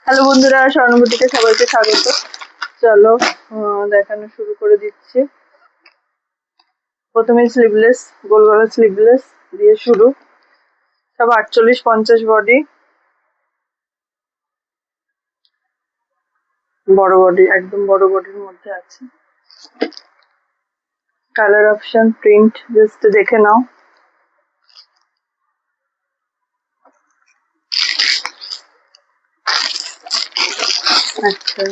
Hello বন্ধুরা, স্বর্ণবতীকে সবাইকে স্বাগত। চলো দেখানো শুরু করে দিচ্ছি। প্রথমে স্লিভলেস, গোল গলা স্লিভলেস দিয়ে শুরু। সব 48-50 বডি, বড় বডি, একদম বড় বডির মধ্যে আছে। কালার অপশন, প্রিন্ট জাস্ট দেখে নাও। আচ্ছা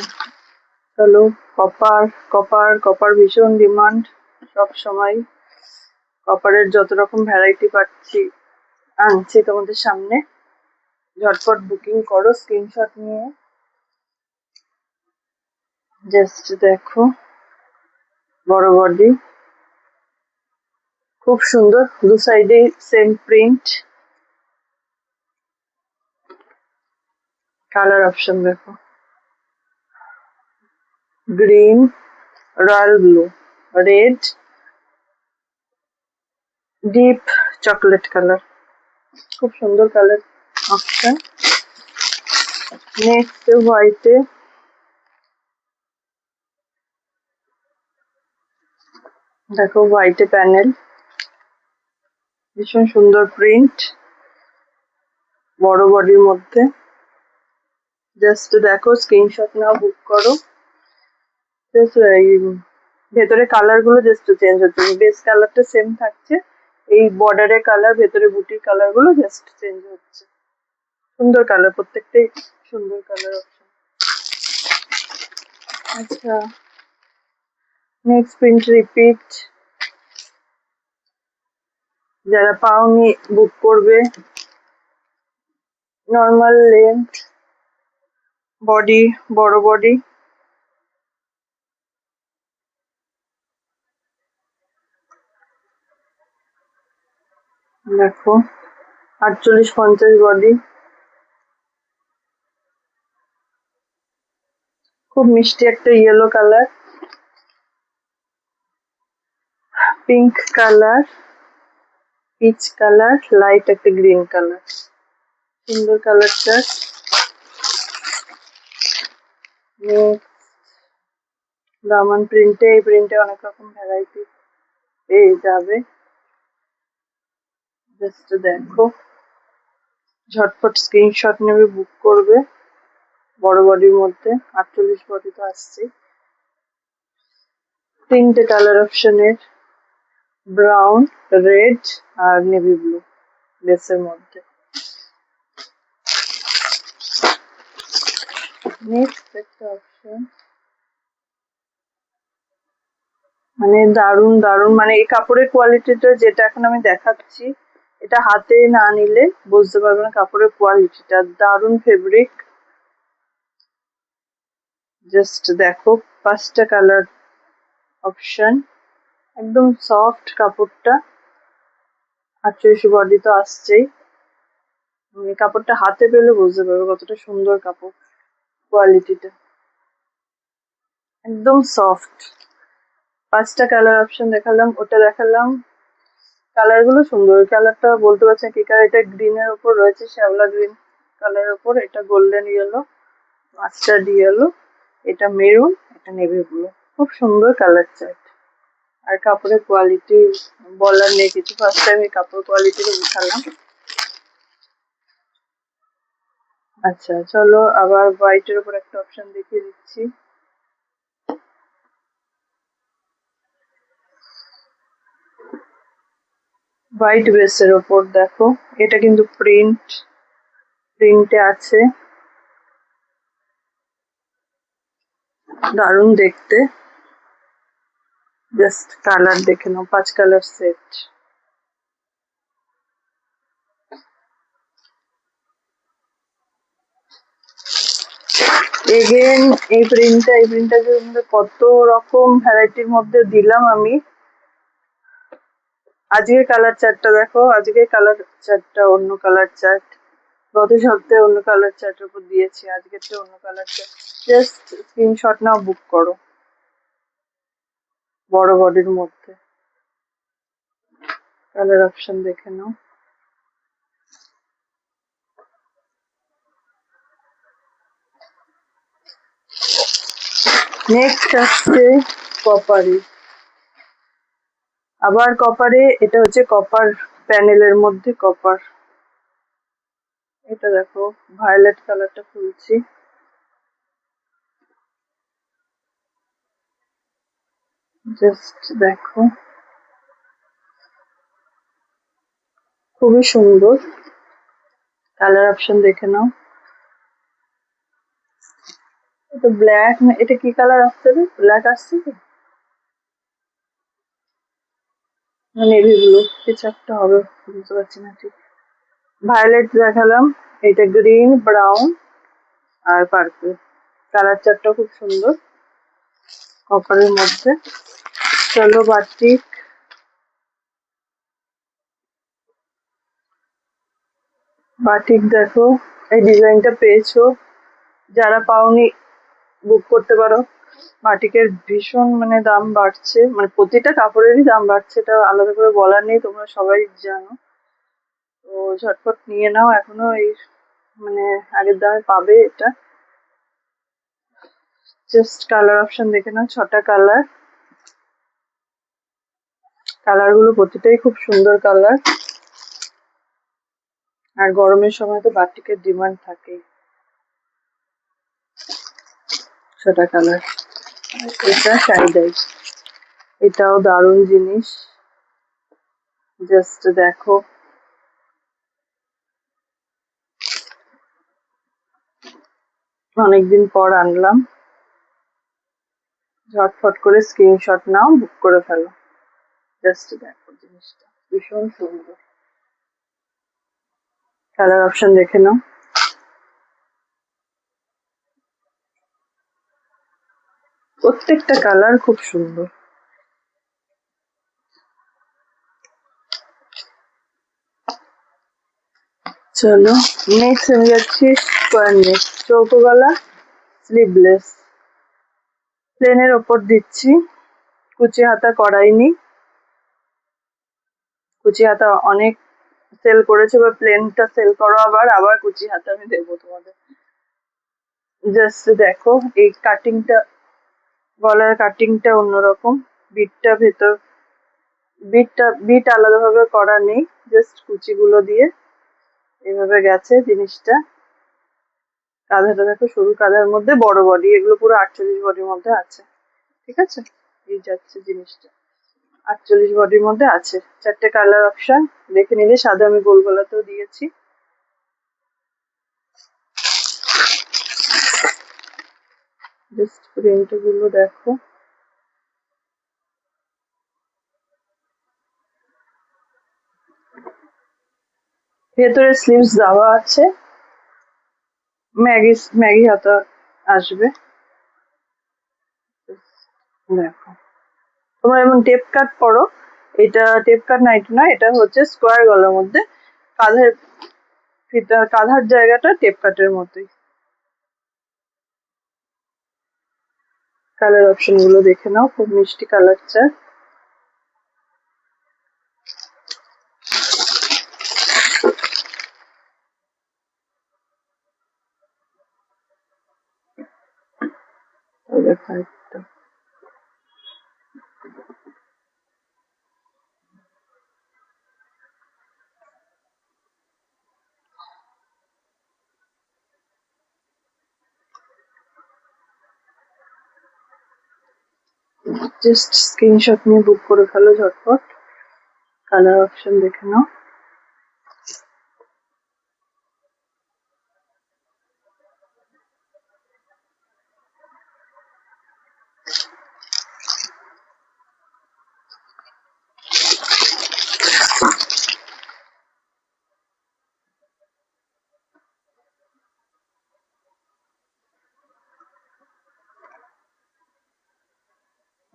চলো, কপার কপার কপার ভীষণ ডিমান্ড সব সময়। কপারের যত রকম ভ্যারাইটি পাচ্ছি আনছি তোমাদের সামনে। ঝটপট বুকিং করো স্ক্রিনশট নিয়ে। জাস্ট দেখো, বড় বডি, খুব সুন্দর, দু সাইডে সেম প্রিন্ট। কালার অপশন দেখো, green, royal blue, red, deep chocolate colour, খুব সুন্দর কালার অপশন। নেক্সট হোয়াইটে, দেখো হোয়াইটে প্যানেল, ভীষণ সুন্দর প্রিন্ট, বড় বডির মধ্যে। জাস্ট দেখো, স্ক্রিনশট নাও, বুক করো। ভেতরে কালার গুলো জাস্ট চেঞ্জ হচ্ছে, বেস কালারটা সেম থাকছে, এই বর্ডারের কালার, ভেতরে বুটির কালার গুলো জাস্ট চেঞ্জ হচ্ছে। সুন্দর কালার, প্রত্যেকটাই সুন্দর কালার অপশন। আচ্ছা, নেক্সট প্রিন্ট রিপিট। যারা পাওনি বুক করবে। নর্মাল লেন্থ, বডি, বড় বডি, দেখো 48-50 বডি, খুব মিষ্টি একটা yellow colour, pink colour, peach colour, light একটা গ্রিন কালার, সুন্দর কালারটা। দামান প্রিন্টে, এই প্রিন্টে অনেক রকম ভ্যারাইটি পেয়ে যাবে। জাস্ট দেখো, ঝটপট স্ক্রিনশট নেবে, বুক করবে। বড় বডির মধ্যে 48 বডি তো আসছে। তিনটে কালার অপশনের, ব্রাউন, রেড আর নেভি ব্লু বেসের মধ্যে। নেক্সট একটা অপশন, মানে দারুন দারুন, মানে এই কাপড়ের কোয়ালিটিটা যেটা এখন আমি দেখাচ্ছি, এটা হাতে না নিলে বুঝতে পারবে না কাপড়ের কোয়ালিটিটা। দারুন ফেব্রিক, জাস্ট দেখো 5টা কালার অপশন, একদম সফট কাপড়টা। 48 বডি তো আসছেই, কাপড়টা হাতে পেলে বুঝতে পারবে কতটা সুন্দর কাপড়, কোয়ালিটিটা একদম সফট। 5টা কালার অপশন দেখালাম, ওটা দেখালাম। কালার গুলো সুন্দর, কালারটা বলতে পারছি না কি কালার। এটা গ্রিনের উপর রয়েছে, শ্যাওলা গ্রিন কালারের উপর, এটা গোল্ডেন ইয়েলো, মাস্টার্ড ইয়েলো, এটা মেরুন, এটা নেভি ব্লু। খুব সুন্দর কালার চার্ট। আর কাপড়ের কোয়ালিটি বলার নেই কিছু, ফার্স্ট টাইম এই কাপড় কোয়ালিটিটা দেখালাম। আচ্ছা চলো, আবার হোয়াইটের উপর একটা অপশন দেখিয়ে দিচ্ছি। হোয়াইট বেসের ওপর দেখো, এটা কিন্তু প্রিন্টে আছে, দারুণ দেখতে। জাস্ট কালার দেখে নাও, 5 কালার সেট। এগেন এই প্রিন্টটার মধ্যে কত রকম ভ্যারাইটির মধ্যে দিলাম আমি। আজকের কালার চার্টটা দেখো, আজকের কালার চার্টটা অন্য কালার চার্ট, গত সপ্তাহে অন্য কালার চার্টের উপর দিয়েছি, আজকের তো অন্য কালার চার্ট। জাস্ট স্ক্রিনশট নাও, বুক করো। বড় বডির মধ্যে কালার অপশন দেখে নাও। নেক্সট আসছে কপারে, আবার কপারে। এটা হচ্ছে কপার প্যানেলের মধ্যে কপার। এটা দেখো ভায়োলেট কালারটা খুলছি, জাস্ট দেখো খুবই সুন্দর। কালার অপশন দেখে নাও। এটা ব্ল্যাক না, এটা কি কালার আসছে রে? ব্ল্যাক আসছে কি নেভি ব্লু, কিছু একটা হবে, বুঝতে পারছি না ঠিক। ভায়োলেট দেখালাম, এটা গ্রিন, ব্রাউন আর পার্পল। কালার চারটা খুব সুন্দর কপারের মধ্যে। চলো বাটিক। বাটিক দেখো, এই ডিজাইনটা পেয়েছো, যারা পাওনি বুক করতে পারো। বাটিকের ভীষণ মানে দাম বাড়ছে, মানে প্রতিটা কাপড়েরই দাম বাড়ছে, এটা আলাদা করে বলার নেই, তোমরা সবাই জানো। তো ঝটপট নিয়ে নাও, এখনো এই মানে আগের দামে পাবে এটা। জাস্ট কালার অপশন দেখে নাও, 6টা কালার। কালার গুলো প্রতিটাই খুব সুন্দর কালার, আর গরমের সময় তো বাটিকের ডিমান্ড থাকেই। 6টা কালার। এটা টাইডাই, এটাও দারুণ জিনিস, জাস্ট দেখো। অনেকদিন পর আনলাম, ঝটফট করে স্ক্রিনশট নাও, বুক করে ফেলো। জাস্ট দেখো জিনিসটা ভীষণ সুন্দর। কালার অপশন দেখে নাও, প্রত্যেকটা কালার খুব সুন্দর। চলো নেক্সট আমি যাচ্ছি স্কোয়ার নেক, চৌকো গলা, স্লিভলেস, প্লেনের ওপর দিচ্ছি, কুচি হাতা করাইনি। কুচি হাতা অনেক সেল করেছে, বা প্লেনটা সেল করো, আবার আবার কুচি হাতা আমি দেবো তোমাদের। জাস্ট দেখো এই কাটিংটা, গলার কাটিংটা অন্যরকম, বিটটা ভেতর, বিট আলাদাভাবে করা নেই, জাস্ট কুচিগুলো দিয়ে এইভাবে গেছে জিনিসটা। কাঁধাটা দেখো, সরু কাঁধার মধ্যে বড় বডি, এগুলো পুরো 48 বডির মধ্যে আছে, ঠিক আছে। এই যাচ্ছে জিনিসটা 48 বডির মধ্যে আছে। 4টে কালার অপশন দেখে নিলে, সাদা আমি গোল গলাতেও দিয়েছি। জাস্ট প্রিন্ট গুলো দেখো, ভেতরে স্লিভস দেওয়া আছে, ম্যাগি ম্যাগি হাতা আসবে। দেখো তোমরা এমন টেপ কাট পরো, এটা টেপ কাট নাইটি নয়, এটা হচ্ছে স্কোয়ার গলার মধ্যে, কাঁধের ফিতা, কাঁধার জায়গাটা টেপ কাটের মতোই। কালার অপশন গুলো দেখে নাও, খুব মিষ্টি কালার চার। দেখো একটা, জাস্ট স্ক্রিনশট নিয়ে বুক করে ফেলো ঝটপট। কালার অপশন দেখে নাও।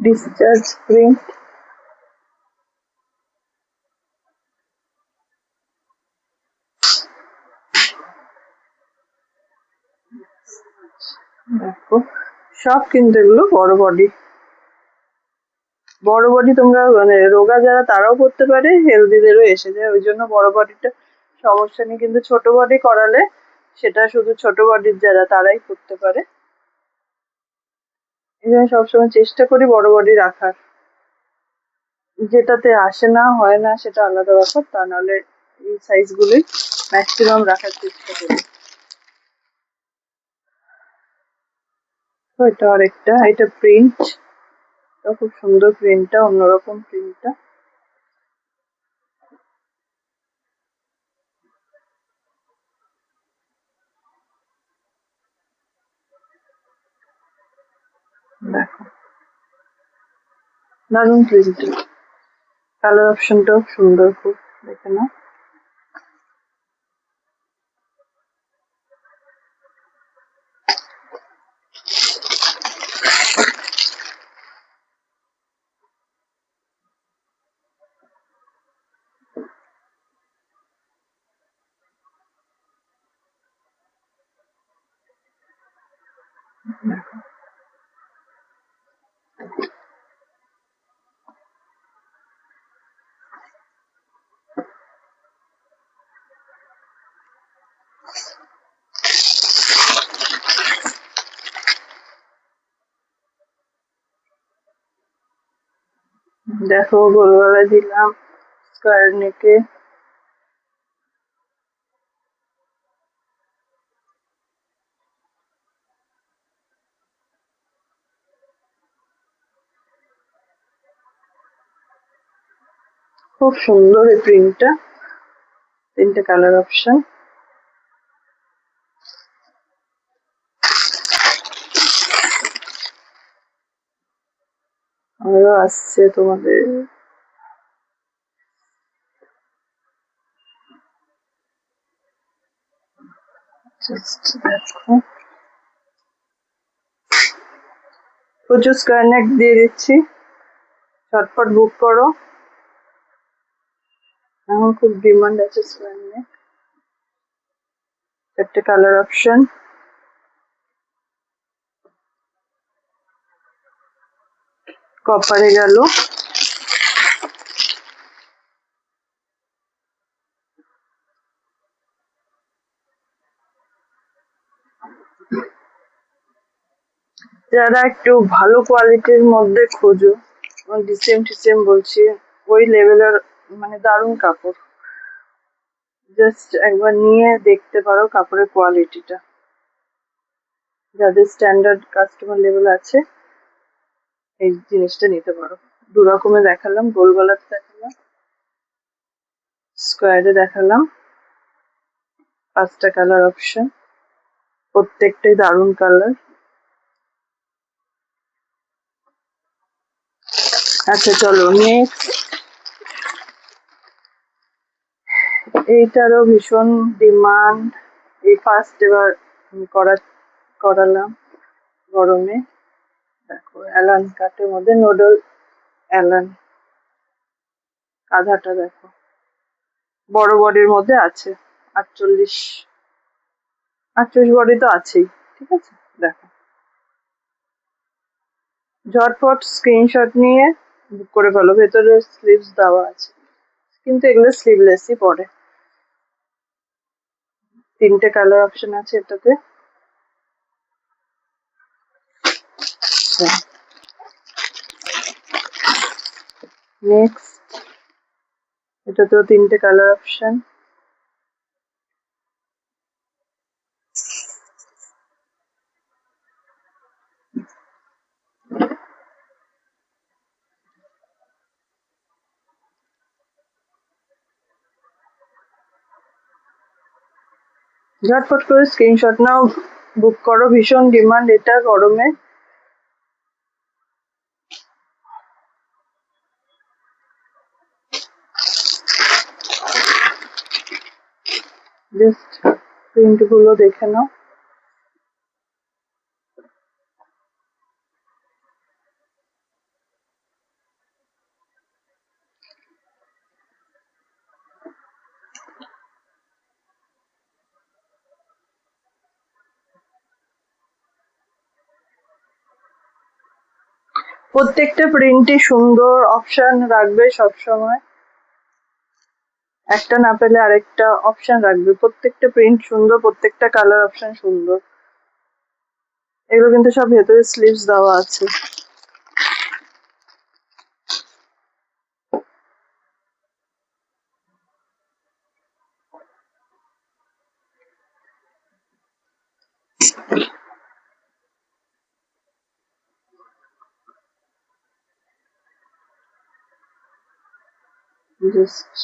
ডিসচার্জ প্রিন্ট, দেখো সব কিন্তু এগুলো বড় বডি। বড় বডি তোমরা মানে রোগা যারা তারাও পরতে পারে, হেলদিদেরও এসে যায়, ওই জন্য বড় বডিটা সমস্যা নেই, কিন্তু ছোট বডি করালে সেটা শুধু ছোট বডির যারা তারাই পরতে পারে। এই জন্য সবসময় চেষ্টা করি বড় বডি রাখার। যেটাতে আসে না হয় না সেটা আলাদা ব্যাপার, তা নাহলে এই সাইজ গুলোই ম্যাক্সিমাম রাখার চেষ্টা করি। তো এটা আরেকটা, এটা প্রিন্ট, খুব সুন্দর প্রিন্টটা, অন্যরকম প্রিন্টটা। দেখো দারুণ প্রিন্ট, কালার অপশনটাও সুন্দর খুব, দেখে না? দেখো গোলগলা দিলাম স্কোয়ার নেকে, খুব সুন্দর এই প্রিন্টটা, তিনটে কালার অপশন। আরো আসছে তোমাদের, জাস্ট দেখো, প্রচুর স্কোয়ার নেক দিয়ে দিচ্ছি, ঝটপট বুক করো, এখন খুব ডিমান্ড আছে স্কোয়ার নেক। চারটে কালার অপশন, কপারে গেল, যারা একটু ভালো কোয়ালিটির মধ্যে খোঁজো, ডিসেম টিসেম বলছি, ওই লেভেলের মানে দারুণ কাপড়, জাস্ট একবার নিয়ে দেখতে পারো কাপড়ের কোয়ালিটিটা। যাদের স্ট্যান্ডার্ড কাস্টমার লেভেল আছে এই জিনিসটা নিতে পারো। দু রকমের দেখালাম, গোল গলাতে দেখালাম, স্কোয়ারে দেখালাম, পাঁচটা কালার অপশন, প্রত্যেকটাই দারুণ কালার। আচ্ছা চলো নেক্সট, এইটারও ভীষণ ডিমান্ড, এই ফার্স্ট এবার করালাম গরমে। দেখো অ্যালান কাটের মধ্যে নোডল অ্যালান, কাঁধাটা দেখো, বড় বডির মধ্যে আছে, 48 বডি তো আছেই, ঠিক আছে। দেখো ঝটপট স্ক্রিনশট নিয়ে বুক করে ফেলো, ভেতরে স্লিভস দেওয়া আছে, কিন্তু এগুলো স্লিভলেসই পরে। তিনটে কালার অপশন আছে এটাতে। নেক্সট, এটাতেও তিনটে কালার অপশন, ঝটপট করে স্ক্রিনশট নাও, বুক করো, ভীষণ ডিমান্ড এটা গরমে। জাস্ট প্রিন্ট গুলো দেখে নাও, প্রত্যেকটা প্রিন্টই সুন্দর, অপশন রাখবে সব সময়, একটা না পেলে আরেকটা অপশন রাখবে, প্রত্যেকটা প্রিন্ট সুন্দর, প্রত্যেকটা কালার অপশন সুন্দর। এগুলো কিন্তু সব ভেতরে স্লিভস দেওয়া আছে। জাস্ট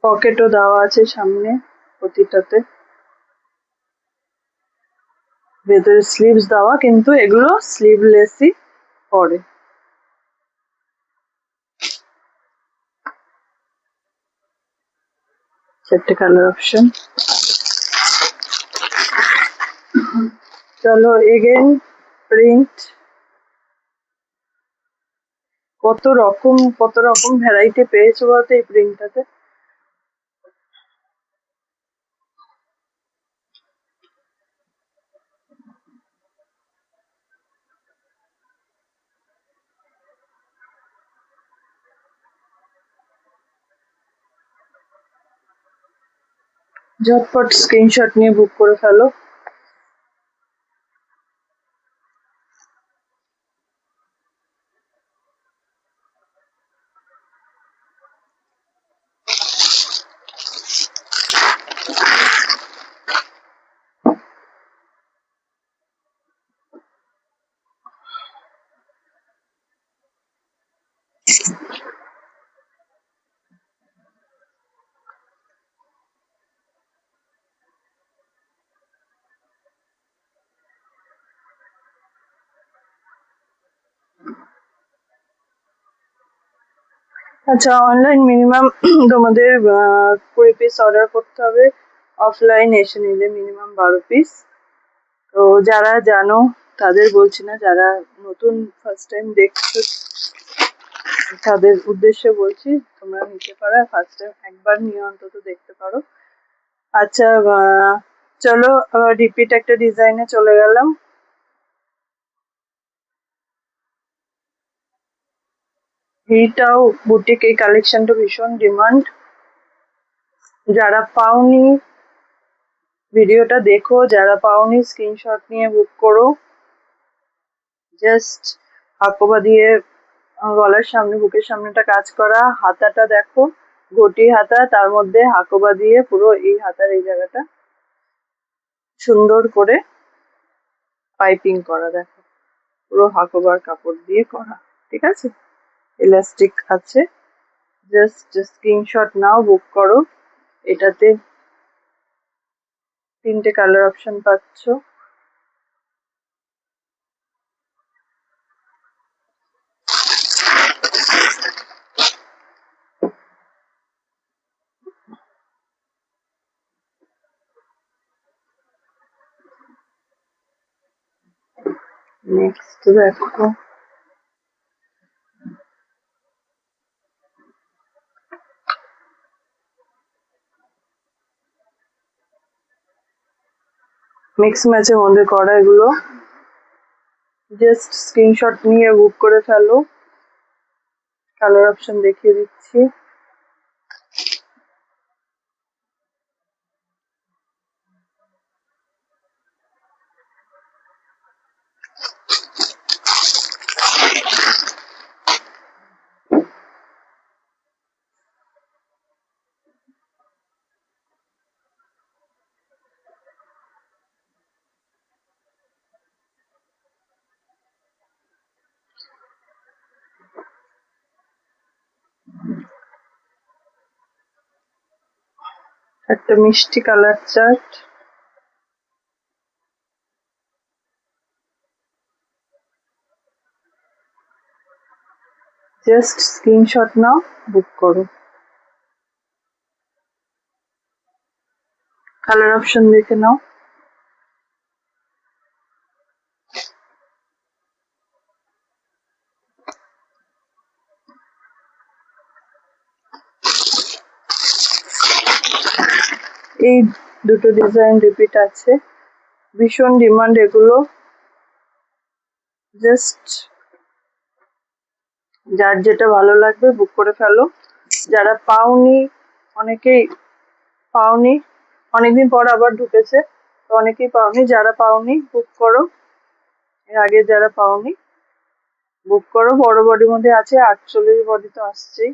পকেটও দেওয়া আছে সামনে প্রতিটাতে, ভেতরে স্লিভস দেওয়া, কিন্তু এগুলো স্লিভলেসই পরে। চারটে কালার অপশন। চলো এগেন প্রিন্ট, কত রকম ভ্যারাইটি পেয়েছো বলতো এই প্রিন্টটাতে। ঝটপট স্ক্রিনশট নিয়ে বুক করে ফেলো। আচ্ছা, অনলাইন মিনিমাম তোমাদের 20 পিস অর্ডার করতে হবে, অফলাইন এসে নিলে মিনিমাম 12 পিস। তো যারা জানো তাদের বলছি না, যারা নতুন ফার্স্ট টাইম দেখছো তাদের উদ্দেশ্যে বলছি, তোমরা নিতে পারো, ফার্স্ট টাইম একবার নিয়ে অন্তত দেখতে পারো। আচ্ছা, চলো রিপিট একটা ডিজাইনে চলে গেলাম। এইটাও বুটিক, এই কালেকশনটা ভীষণ ডিমান্ড। যারা পাওনি ভিডিওটা দেখো, যারা পাওনি স্ক্রিনশট নিয়ে বুক করো। জাস্ট হাকোবা দিয়ে গলার সামনে, বুকের সামনেটা কাজ করা, হাতাটা দেখো ঘটি হাতা, তার মধ্যে হাকোবা দিয়ে পুরো এই হাতার এই জায়গাটা সুন্দর করে পাইপিং করা, দেখো পুরো হাকোবার কাপড় দিয়ে করা, ঠিক আছে, ইলাস্টিক আছে। জাস্ট স্ক্রিনশট নাও, বুক করো। এটাতে 3টে কালার অপশন পাচ্ছ। নেক্সট দেখো, মিক্স ম্যাচের মধ্যে করা এগুলো। জাস্ট স্ক্রিনশট নিয়ে বুক করে ফেলো। কালার অপশন দেখিয়ে দিচ্ছি। একটা মিষ্টি কালার চার্ট। জাস্ট স্ক্রিনশট নাও, বুক করো। কালার অপশন দেখে নাও। এই দুটো ডিজাইন রিপিট আছে, ভীষণ ডিমান্ড এগুলো। জাস্ট যার যেটা ভালো লাগবে বুক করে ফেলো। যারা পাওনি, অনেকেই পাওনি, অনেকদিন পর আবার ঢুকেছে, তো অনেকেই পাওনি, যারা পাওনি বুক করো, এর আগে যারা পাওনি বুক করো। বড় বডির মধ্যে আছে, 48 বডি তো আসছেই।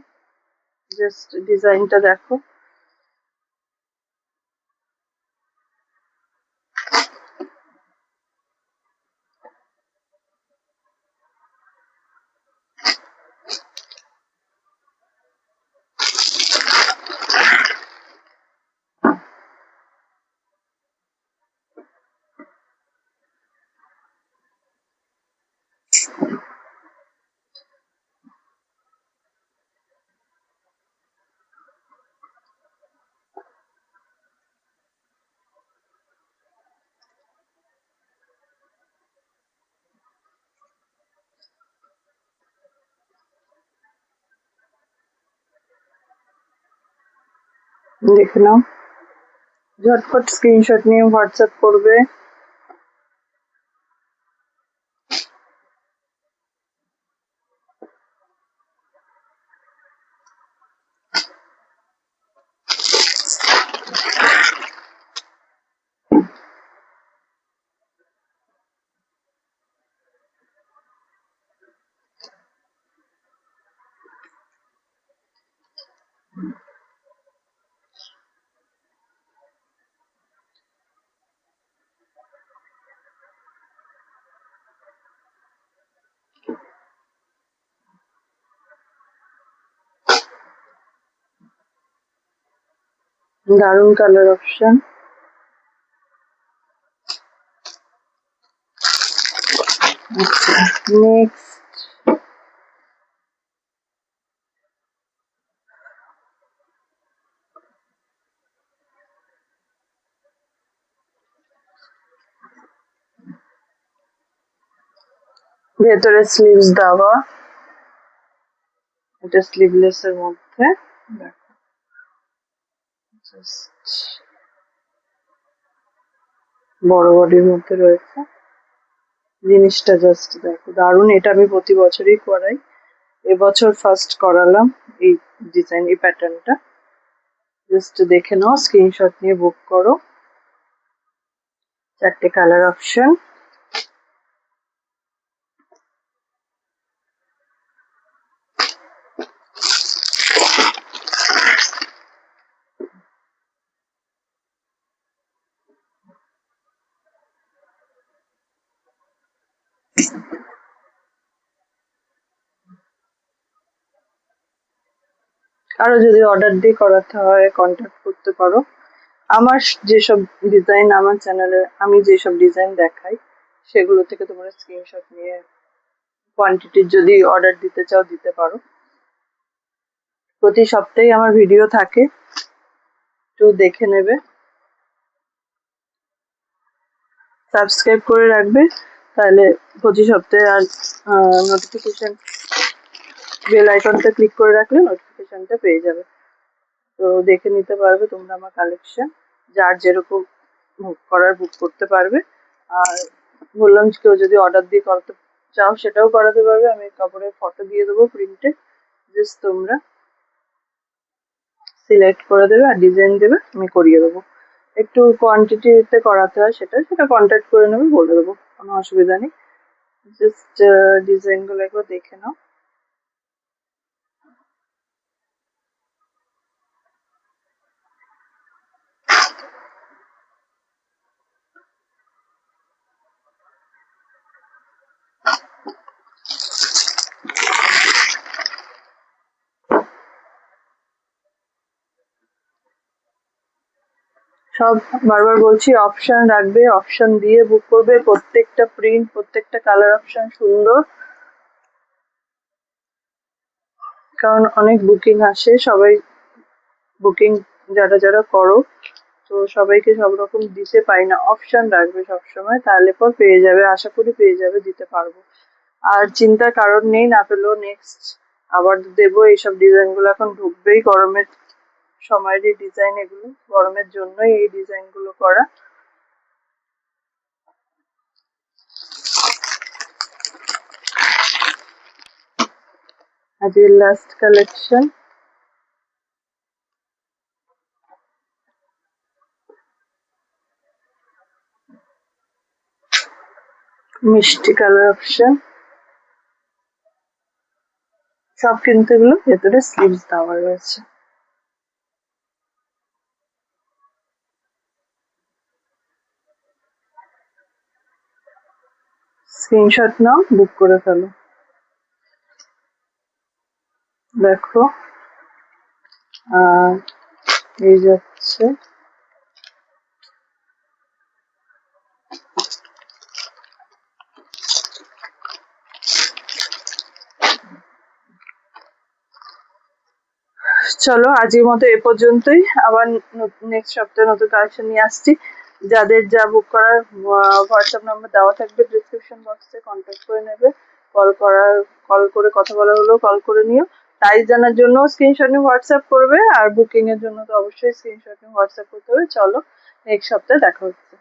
জাস্ট ডিজাইনটা দেখো, দেখে নাও। ঝটপট স্ক্রিনশট নিয়ে হোয়াটসঅ্যাপ করবে। দারুন কালার অপশন। নেক্সট ভেতরে স্লিভস দেওয়া, এটা স্লিভলেস এর মধ্যে দেখো, জাস্ট বড় বডির মধ্যে রয়েছে। জিনিসটা জাস্ট দেখো, দারুন। এটা আমি প্রতি বছরই করাই, এবছর ফার্স্ট করালাম এই ডিজাইন, এই প্যাটার্নটা। জাস্ট দেখে নাও, স্ক্রিনশট নিয়ে বুক করো। 4টে কালার অপশন। আরো যদি অর্ডার দিয়ে করাতে হয় কন্ট্যাক্ট করতে পারো। আমার যেসব ডিজাইন আমার চ্যানেলে আমি যেসব ডিজাইন দেখাই সেগুলো থেকে তোমরা স্ক্রিনশট নিয়ে কোয়ান্টিটির যদি অর্ডার দিতে চাও দিতে পারো। প্রতি সপ্তাহে আমার ভিডিও থাকে, একটু দেখে নেবে, সাবস্ক্রাইব করে রাখবে, তাহলে প্রতি সপ্তাহে। আর নোটিফিকেশন বেল আইকনটা ক্লিক করে রাখলে নোটিফিকেশনটা পেয়ে যাবে, তো দেখে নিতে পারবে তোমরা আমার কালেকশন। যার যেরকম বুক করার বুক করতে পারবে। আর বললাম, কেউ যদি অর্ডার দিয়ে করাতে চাও সেটাও করাতে পারবে, আমি কাপড়ের ফটো দিয়ে দেবো প্রিন্টে, জাস্ট তোমরা সিলেক্ট করে দেবে আর ডিজাইন দেবে, আমি করিয়ে দেবো। একটু কোয়ান্টিটিতে করাতে হয়, সেটা সেটা কন্ট্যাক্ট করে নেবে, বলে দেবো, কোনো অসুবিধা নেই। জাস্ট ডিজাইনগুলো একবার দেখে নাও। সব বারবার বলছি, অপশন রাখবে, অপশন দিয়ে বুক করবে। প্রত্যেকটা প্রিন্ট, প্রত্যেকটা কালার অপশন সুন্দর, কারণ অনেক বুকিং আসে, সবাই বুকিং যারা যারা করো, তো সবাইকে সব রকম দিতে পারি না। অপশন রাখবে সবসময়, তাহলে পর পেয়ে যাবে, আশা করি পেয়ে যাবে, দিতে পারবো। আর চিন্তার কারণ নেই, না পেলেও নেক্সট আবার দেবো। এইসব ডিজাইন গুলো এখন ঢুকবেই, গরমের সময়েরই ডিজাইন এগুলো, গরমের জন্যই এই ডিজাইন গুলো করা। আজকের লাস্ট কালেকশন, মিষ্টি কালার অপশন, সব কিন্তু এগুলো ভেতরে স্লিভস দেওয়া রয়েছে। স্ক্রিনশট নাও, বুক করে ফেলো। দেখো এই যাচ্ছে, চলো আজকের মতো এ পর্যন্তই, আবার নেক্সট সপ্তাহে নতুন কালেকশন নিয়ে আসছি। যাদের যা বুক করার হোয়াটসঅ্যাপ নাম্বার দেওয়া থাকবে ডিসক্রিপশন বক্সে, কন্ট্যাক্ট করে নেবে। কল করে কথা বলা হলেও কল করে নিও। প্রাইস জানার জন্য স্ক্রিনশট নিয়ে হোয়াটসঅ্যাপ করবে, আর বুকিং এর জন্য তো অবশ্যই স্ক্রিনশট নিয়ে হোয়াটসঅ্যাপ করতে হবে। চলো নেক্সট সপ্তাহে দেখা হচ্ছে।